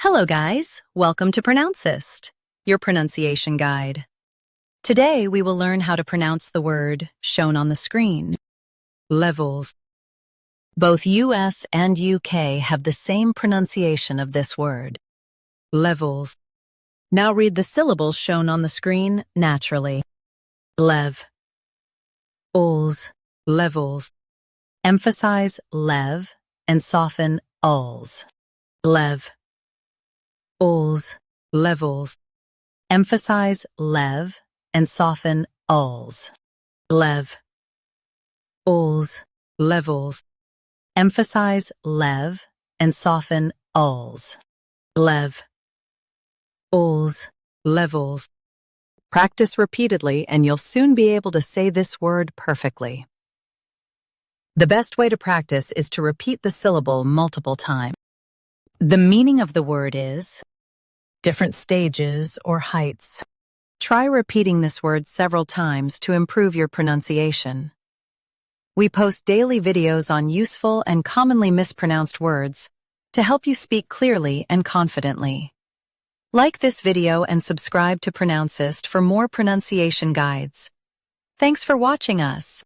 Hello guys, welcome to Pronouncist, your pronunciation guide. Today we will learn how to pronounce the word shown on the screen. Levels. Both US and UK have the same pronunciation of this word. Levels. Now read the syllables shown on the screen naturally. Lev. Uls. Levels. Emphasize lev and soften uls. Lev. Uls. Levels. Emphasize lev and soften uls. Lev. Uls. Levels. Emphasize lev and soften uls. Lev. Uls. Levels. Practice repeatedly and you'll soon be able to say this word perfectly. The best way to practice is to repeat the syllable multiple times. The meaning of the word is different stages or heights. Try repeating this word several times to improve your pronunciation. We post daily videos on useful and commonly mispronounced words to help you speak clearly and confidently. Like this video and subscribe to Pronouncist for more pronunciation guides. Thanks for watching us.